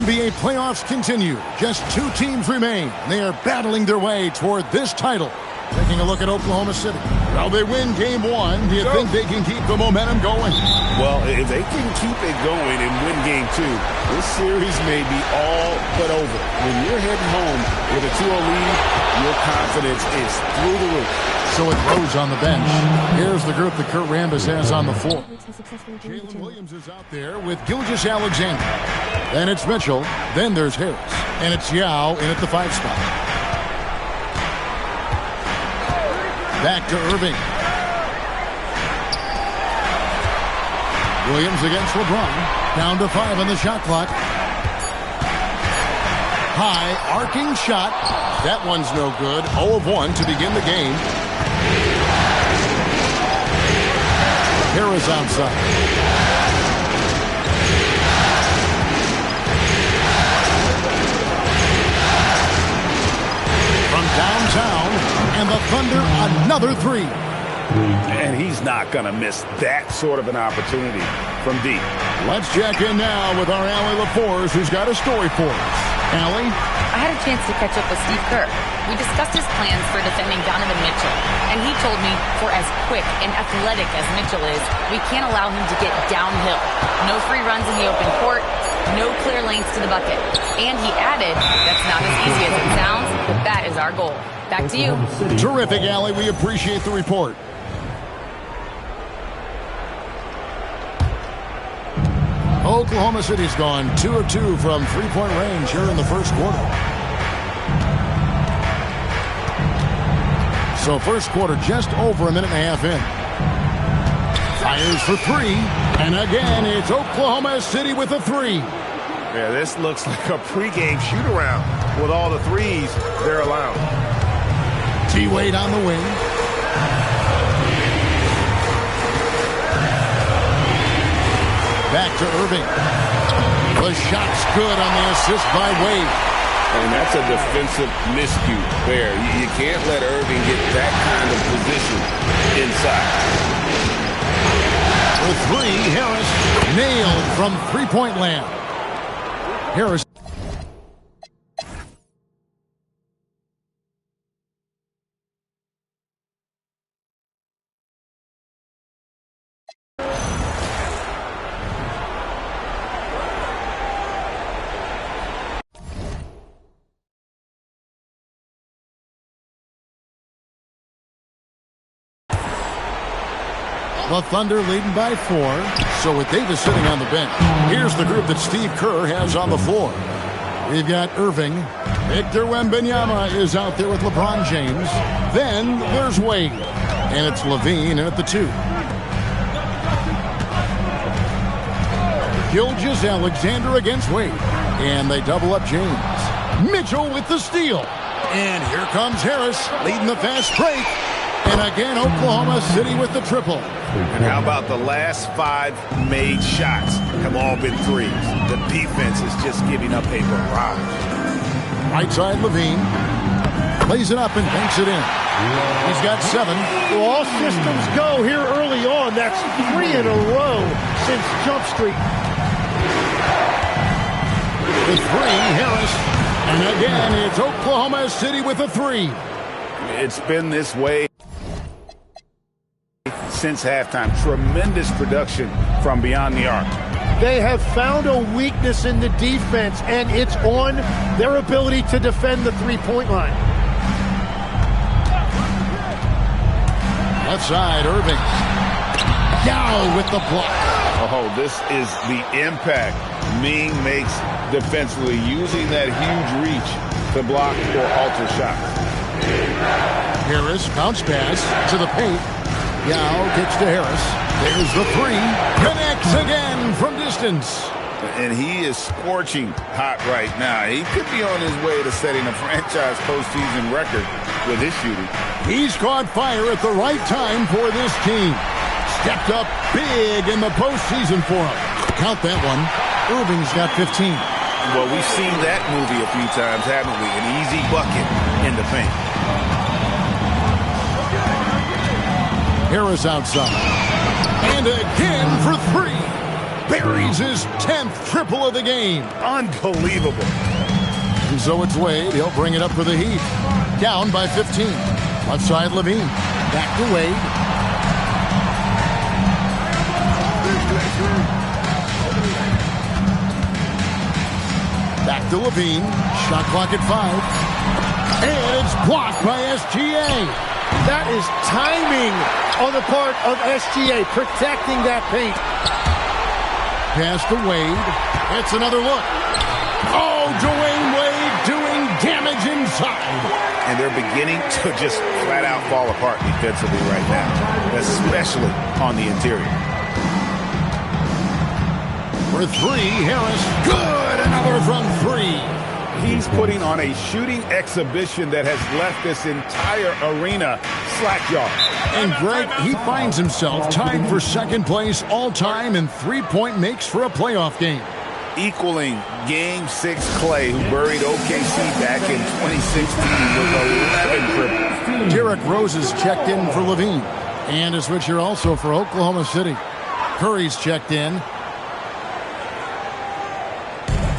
NBA playoffs continue. Just two teams remain. They are battling their way toward this title. Taking a look at Oklahoma City. Well, they win game one. Do you think they can keep the momentum going? Well, if they can keep it going and win game two, this series may be all but over. When you're heading home with a 2-0 lead, your confidence is through the roof. So it Rose on the bench. Here's the group that Kurt Rambis has on the floor. Jalen Williams is out there with Gilgeous-Alexander. Then it's Mitchell. Then there's Harris. And it's Yao in at the 5 spot. Back to Irving. Williams against LeBron. Down to 5 on the shot clock. High arcing shot. That one's no good. 0 of 1 to begin the game. Harris outside. From downtown, and the Thunder another 3. And he's not going to miss that sort of an opportunity from deep. Let's check in now with our Allie LaForce, who's got a story for us. Allie? I had a chance to catch up with Steve Kerr. We discussed his plans for defending Donovan Mitchell, and he told me for as quick and athletic as Mitchell is, we can't allow him to get downhill. No free runs in the open court, no clear lanes to the bucket. And he added, that's not as easy as it sounds, but that is our goal. Back to you. Terrific, Allie. We appreciate the report. Oklahoma City's gone 2 of 2 from three-point range here in the first quarter. So first quarter just over a minute and a half in. Fires for 3. And again, it's Oklahoma City with a 3. Yeah, this looks like a pregame shoot-around with all the threes they're allowing. T-Wade on the wing. Back to Irving. The shot's good on the assist by Wade. And that's a defensive miscue there. You can't let Irving get that kind of position inside. For 3, Harris nailed from three-point land. Harris. The Thunder leading by 4. So with Davis sitting on the bench, here's the group that Steve Kerr has on the floor. We've got Irving. Victor Wembanyama is out there with LeBron James. Then there's Wade. And it's Levine in at the 2. Gilgeous-Alexander against Wade. And they double up James. Mitchell with the steal. And here comes Harris leading the fast break. And again, Oklahoma City with the triple. And how about the last 5 made shots have all been threes? The defense is just giving up a barrage. Right side, Levine. Plays it up and banks it in. He's got 7. Well, all systems go here early on. That's 3 in a row since Jump Street. The 3, Harris. And again, it's Oklahoma City with a 3. It's been this way since halftime. Tremendous production from beyond the arc. They have found a weakness in the defense, and it's on their ability to defend the three-point line. Left side, Irving. Yao with the block. Oh, this is the impact Ming makes defensively, using that huge reach to block or alter shots. Harris, bounce pass to the paint. Yao gets to Harris. There's the 3. Connects again from distance. And he is scorching hot right now. He could be on his way to setting a franchise postseason record with his shooting. He's caught fire at the right time for this team. Stepped up big in the postseason for him. Count that one. Irving's got 15. Well, we've seen that movie a few times, haven't we? An easy bucket in the paint. Harris outside. And again for 3. buries his 10th triple of the game. Unbelievable. And so it's Wade. He'll bring it up for the Heat. Down by 15. Left side, Levine. Back to Wade. Back to Levine. Shot clock at 5. And it's blocked by SGA. That is timing on the part of SGA, protecting that paint. Pass to Wade. It's another look. Oh, Dwayne Wade doing damage inside. And they're beginning to just flat out fall apart defensively right now, especially on the interior. For 3, Harris. Good. Another from 3. He's putting on a shooting exhibition that has left this entire arena slack-jawed. And Greg, he finds himself tied for second place all-time in three-point makes for a playoff game. Equaling Game 6 Clay, who buried OKC back in 2016 with 11 triples. Derrick Rose is checked in for Levine. And a switch here also for Oklahoma City. Curry's checked in.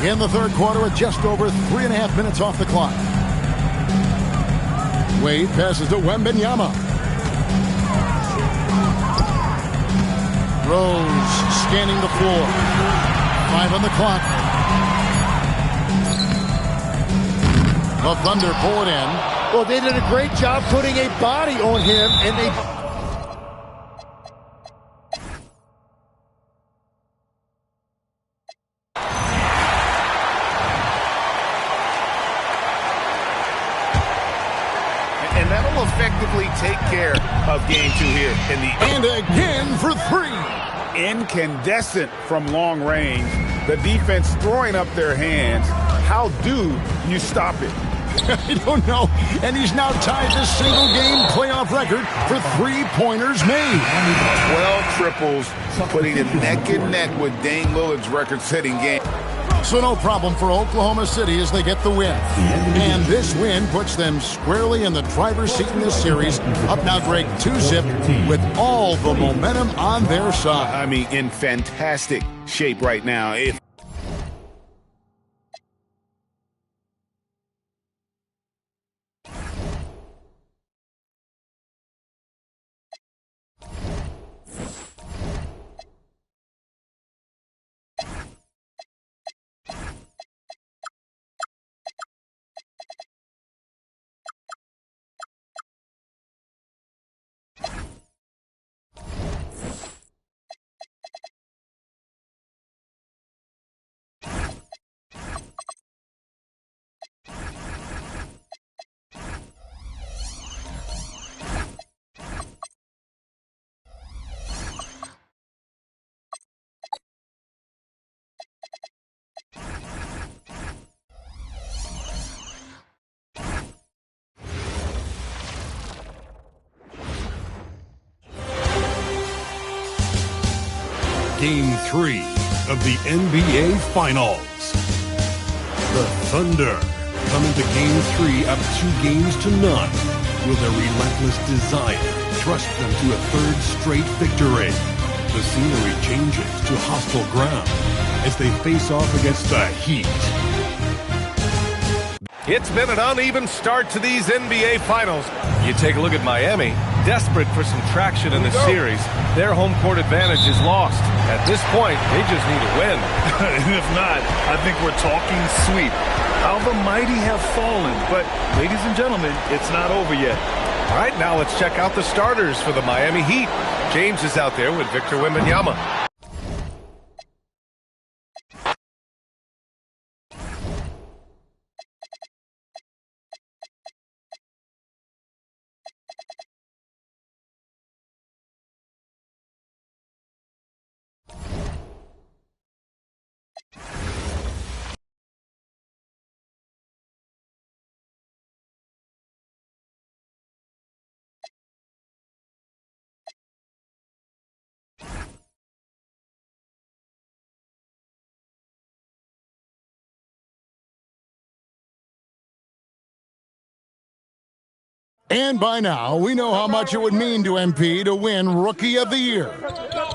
In the third quarter with just over 3.5 minutes off the clock. Wade passes to Wembanyama. Rose scanning the floor. 5 on the clock. The Thunder pull it in. Well, they did a great job putting a body on him, and they... And that'll effectively take care of Game 2 here in the... And again for 3. Incandescent from long range. The defense throwing up their hands. How do you stop it? I don't know. And he's now tied the single-game playoff record for three-pointers made. 12 triples, putting it neck and neck with Dame Lillard's record-setting game. So no problem for Oklahoma City as they get the win. And this win puts them squarely in the driver's seat in this series. Up now, Greg, 2-zip with all the momentum on their side. I mean, in fantastic shape right now. Game 3 of the NBA Finals. The Thunder come into Game 3 up 2-0. Will their relentless desire thrust them to a third straight victory? The scenery changes to hostile ground as they face off against the Heat. It's been an uneven start to these NBA Finals. You take a look at Miami, desperate for some traction in the series. Their home court advantage is lost. At this point, they just need a win. And if not, I think we're talking sweep. How the mighty have fallen, but ladies and gentlemen, it's not over yet. All right, now let's check out the starters for the Miami Heat. James is out there with Victor Wembanyama. And by now, we know how much it would mean to MP to win Rookie of the Year.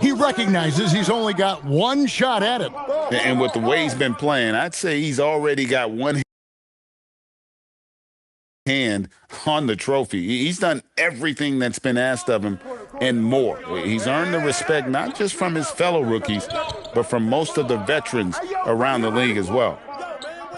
He recognizes he's only got one shot at it. And with the way he's been playing, I'd say he's already got one hand on the trophy. He's done everything that's been asked of him and more. He's earned the respect not just from his fellow rookies, but from most of the veterans around the league as well.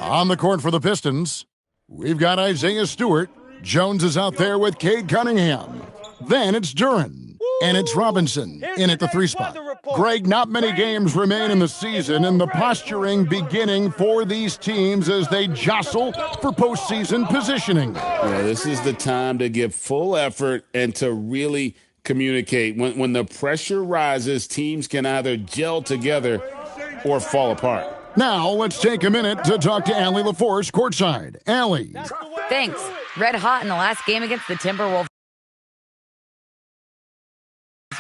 On the court for the Pistons, we've got Isaiah Stewart. Jones is out there with Cade Cunningham. Then it's Duran. And it's Robinson in at the 3 spot. Greg, not many games remain in the season, and the posturing beginning for these teams as they jostle for postseason positioning. Yeah, this is the time to give full effort and to really communicate. When the pressure rises, teams can either gel together or fall apart. Now, let's take a minute to talk to Allie LaForce courtside. Allie. Thanks. Red hot in the last game against the Timberwolves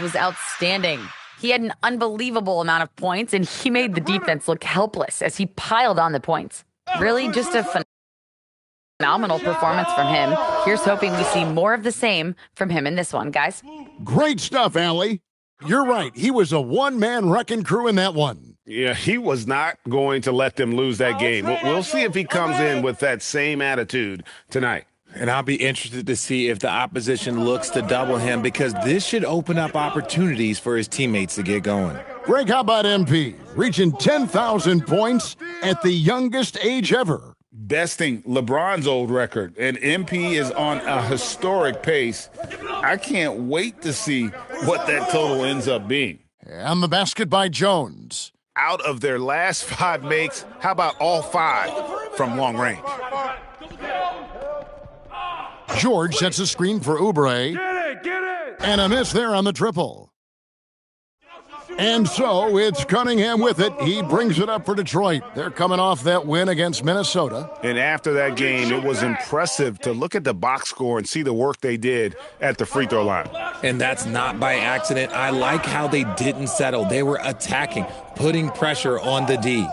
was outstanding. He had an unbelievable amount of points, and he made the defense look helpless as he piled on the points. Really just a phenomenal performance from him. Here's hoping we see more of the same from him in this one, guys. Great stuff, Allie. You're right. He was a one-man wrecking crew in that one. Yeah, he was not going to let them lose that game. We'll see if he comes in with that same attitude tonight. And I'll be interested to see if the opposition looks to double him, because this should open up opportunities for his teammates to get going. Greg, how about MP? Reaching 10,000 points at the youngest age ever. Besting LeBron's old record, and MP is on a historic pace. I can't wait to see what that total ends up being. And the basket by Jones. Out of their last 5 makes, how about all 5 from long range? George sets a screen for Oubre. Get it! And a miss there on the triple. And so it's Cunningham with it. He brings it up for Detroit. They're coming off that win against Minnesota. And after that game, it was impressive to look at the box score and see the work they did at the free throw line. And that's not by accident. I like how they didn't settle. They were attacking, putting pressure on the D.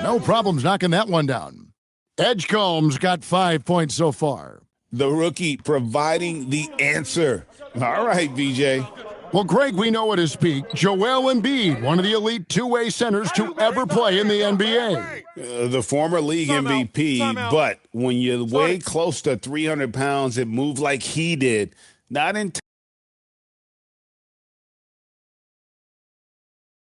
No problems knocking that one down. Edgecombe's got 5 points so far. The rookie providing the answer. All right, VJ. Well, Greg, we know at his peak, Joel Embiid, one of the elite two-way centers to ever play in the NBA. The former league MVP, but when you weigh close to 300 pounds and move like he did, not in